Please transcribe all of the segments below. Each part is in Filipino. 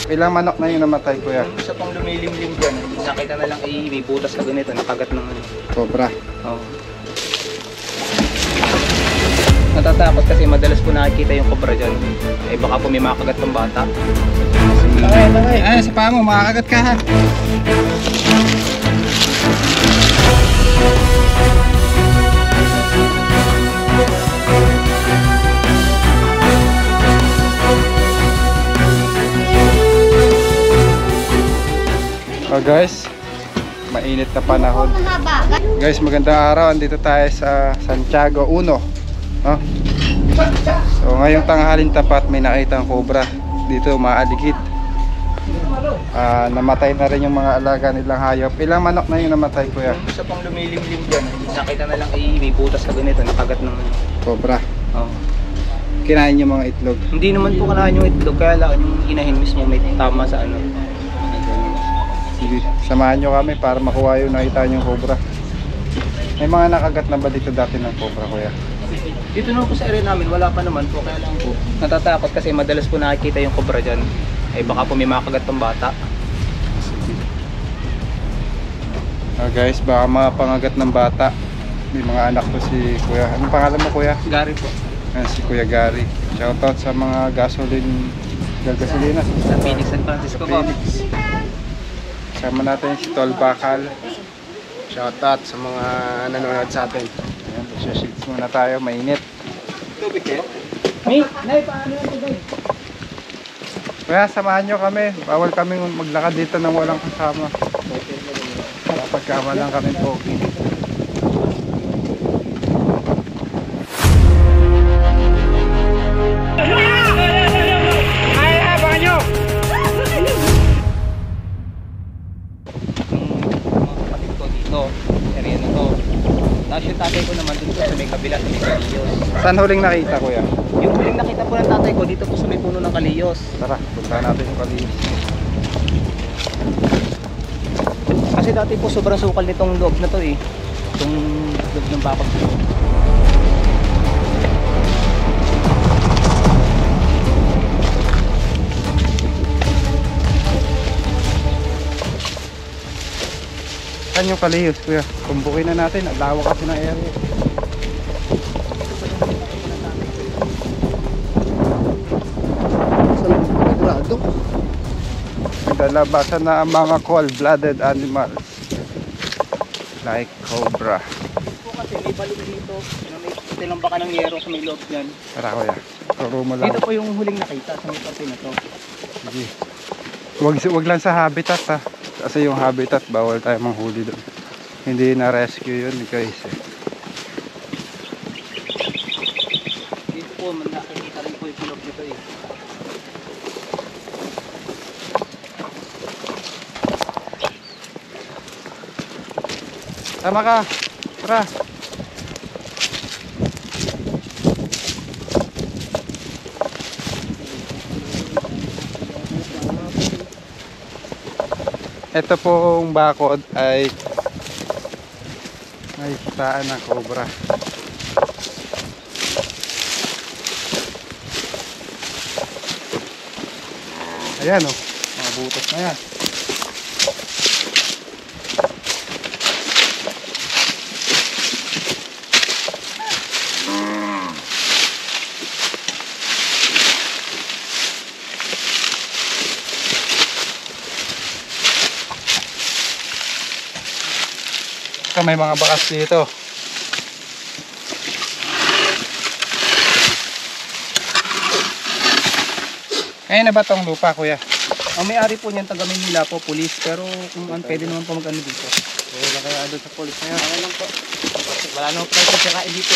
Ilang manok na yung namatay, kuya? Yung isa pang lumilimlim dyan, nakita na lang may butas na ganito, nakagat ng ano. Cobra. Oo. Natatakot kasi madalas po nakikita yung cobra dyan. Eh baka po may makagat ng bata. Tangay. Ay, sa paa mo, makakagat ka ha. Oh guys, mainit na panahon. Guys, magandang araw. Andito tayo sa Santiago 1. Oh. So ngayong tanghalin tapat may nakitang cobra dito maaligid. Namatay na rin yung mga alaga nilang hayop. Ilang manok na yung namatay, kuya? Yung isa pang lumilimlim dyan, nakita na lang may butas na ganito, nakagat ng ano. Cobra. Oo. Kinain yung mga itlog. Hindi naman po kanahan yung itlog, kaya lang yung inahin mismo may tama sa ano. Sige, samahan nyo kami para makuha yung nakita yung cobra. May mga nakagat na ba dito dati ng cobra, kuya? Dito naman po sa area namin, wala pa naman po, kaya lang po natatakot kasi madalas po nakikita yung cobra dyan. Eh baka po may makagat ng bata. Oh guys, baka mga pangagat ng bata. May mga anak to si kuya. Anong pangalan mo, kuya? Gary po. Si Kuya Gary. Shoutout sa mga gasolina Sa Phoenix, San Francisco po. Sama natin si Tol Bakal. Shoutout sa mga nanonood sa atin. Ayan, shades muna tayo, mainit. Tubig kayo? May, paano yun ito? Kaya samahan nyo kami. Bawal kami maglakad dito nang walang kasama. Pagkama lang kami po. Area na to. Tapos yung tatay ko naman dito sa may kabila sa may kaliyos. Saan huling nakita, kuya? Yung huling nakita po ng tatay ko dito po sa may puno ng kaliyos. Tara, punta natin yung kaliyos. Kasi dati po sobrang sukal nitong loob na to eh. Itong loob ng bakod. Saan yung kaliyos, kuya? Kumbukin na natin. Alawa kasi ng area. Nagdalabasan na ang mga cold-blooded animals like cobra. Po kasi may balon dito. May tinambakan ng yero sa may loob niyan. Tara, kuya. Turo mo lang. Dito po yung huling nakita sa may parte na to. Sige. Wag lang sa habitat ha. Kasi yung habitat bawal tayo manghuli doon. Hindi na rescue yun guys. Dito po nakikita rin po yung loob nito eh. Tama ka. Tara. Ito pong bakod ay kitaan ng cobra. Ayan o, mga butas na yan. May mga bakas dito. Kaya na ba tong lupa, kuya? Ang may-ari po niyan taga Manila po, police, pero kung pwede naman po mag-ano dito. Wala kaya doon sa police na yan. Ano lang po. Wala naman po tayo sirain dito.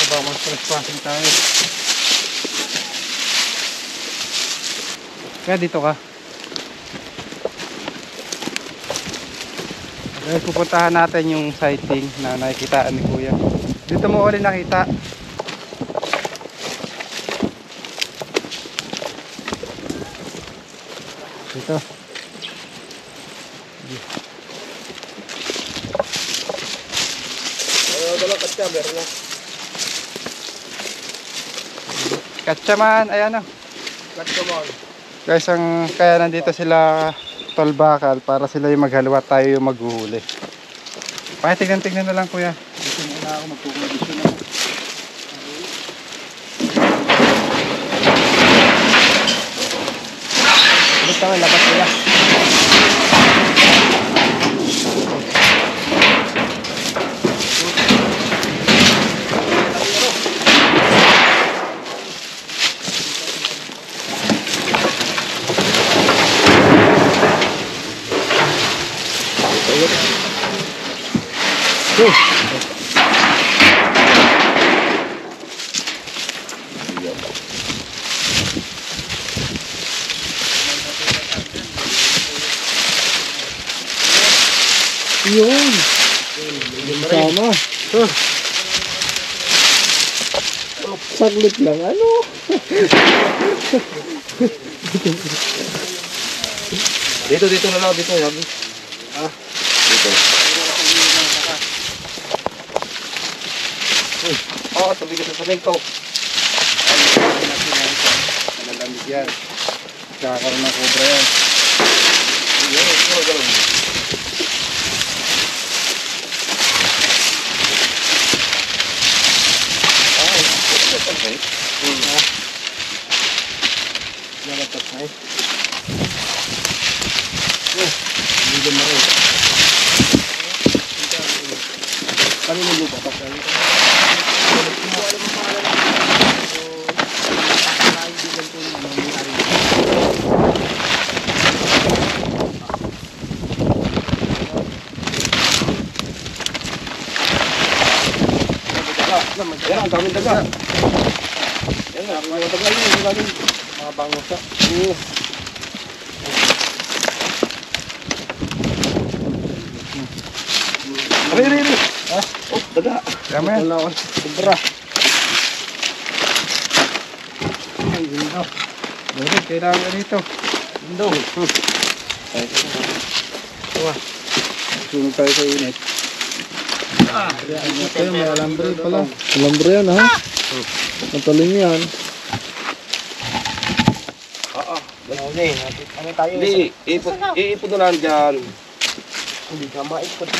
Aba, mag-stress passing tayo. Kaya dito ka. Dahil pupuntahan natin yung sighting na nakikitaan ni kuya. Dito mo ulit nakita. Dito. Katsaman, ayan o. Katsaman. Guys, kaya nandito sila Tol Bakal para sila yung maghalwa, tayo yung maghuhuli. Tignan na lang kuya. Dito muna ako magkukondisyon ako. Basta may labas nila. Yun. Sama. Saglit lang. Ano? Dito na lang. Dito. Dito. Tabi ka sa samento. Malalamig yan. Kakaroon ng cobra yan. Yan, ang daming daga. Yan nga, mga daga yun. Mga bangosa. Ari. Oh, daga. Tama yan. Sobra. Ay, ganda. Meron, kailangan ka dito. Indong. Sunod tayo sa init. May alambre pala. Alambre yan ha? Mataling yan. Ano tayo? Hindi, iipon na lang dyan. Hindi ka maipon.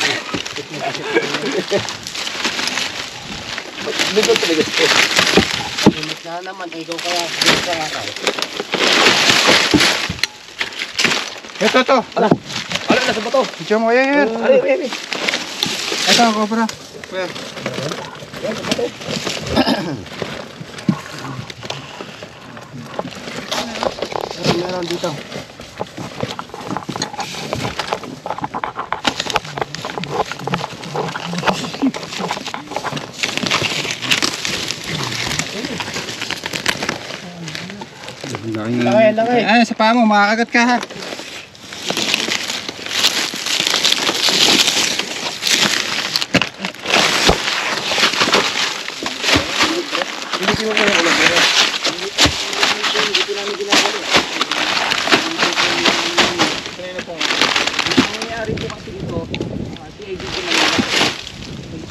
Dito talaga ito. Limit na naman, ikaw kaya dito ka nga. Ito. Ala, nasa bato. Diyan mo, yan. Ari. Ito ang cobra. Kuya. Yan, sa bato. Meron dito. Laki. Ay, sa paa mo, makakagat ka ha. Hindi ko na ulam. Nangyayari po kasi ito, si AJ ko na nila.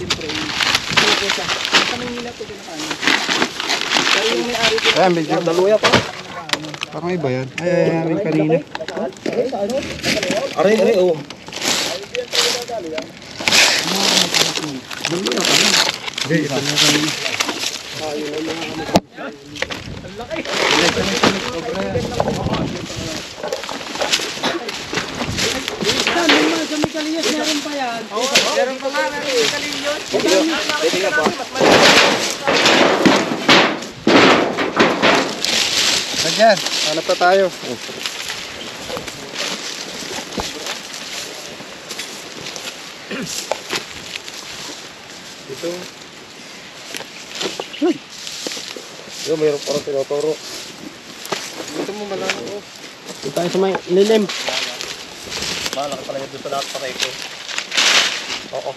Siyempre, ito siya. Kami nila ito kinakaano. Pero yung may-ari ko, Ayan, medyo. daluya pa. Parang iba yan. Ay, kanina. Ari, oo. Hindi, ito na kanina. Meron pa nga, meron kaliyos. Pwede nga pa. Lagyan, hanap na tayo. Ito. Yo, mayroon parang tinuturo. Dito mo malang. Dito tayo sa may lilim. Bahala ka talaga doon sa lahat pa ko. Oo.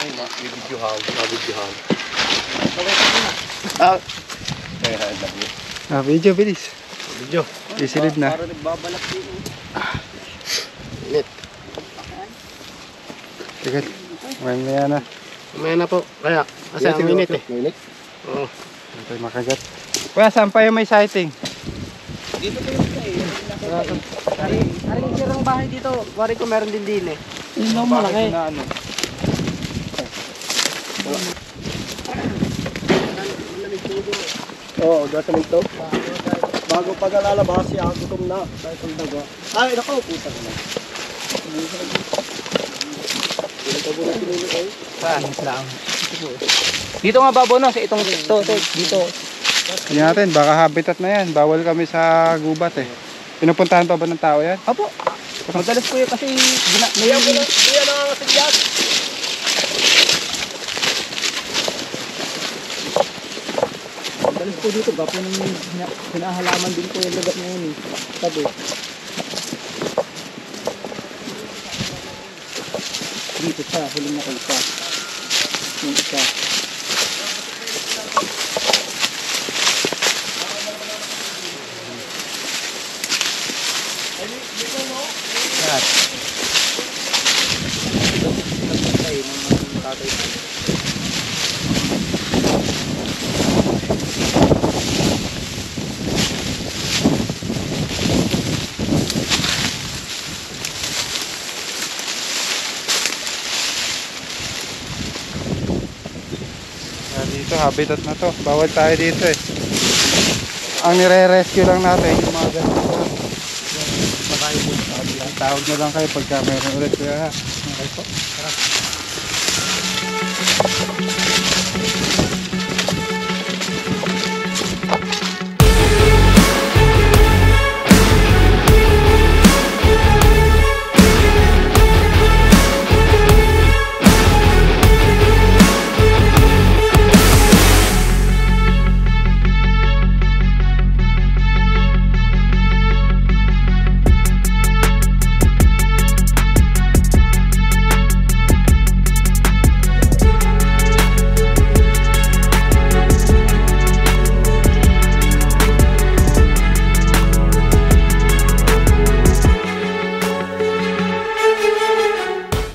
Ay, mabibidyohan. Video, bilis. Video. Isilid na. Para nagbabalak din. Init. Tigal. Mamaya na. Mamaya na po. Kaya, kasi ang init eh. Mainit? Oo. Hindi tayo makagat. Kuya, saan pa yung may sighting? Dito po yung isa eh. Aring sirang bahay dito. Wari ko meron din eh. Yun lang malaki. Na ano? Oo, gatamig to. Bago pag lalabas siya, gutom na. Dahil pang daga. Ay, naku, puta na. Saan? Lang. Dito nga babo no, sa itong dito. Hindi natin, baka habitat na yan. Bawal kami sa gubat eh. Pinupuntahan pa ba ng tao yan? Opo. Madalas po yun kasi Hindi yan nangangasigyan. madalas po dito gapo ng hinahalaman din po yung lugar na yun eh. Tabi. Dito siya, huling nakita. Yung isa. Yan. Nagpatay ng tatay ko. Dito, habitat na to. Bawal tayo dito eh. Ang nire-rescue lang natin yung mga ganito. Tawag na lang kayo pagka mayroon ulit. Kuya, ha? Okay po. Tara.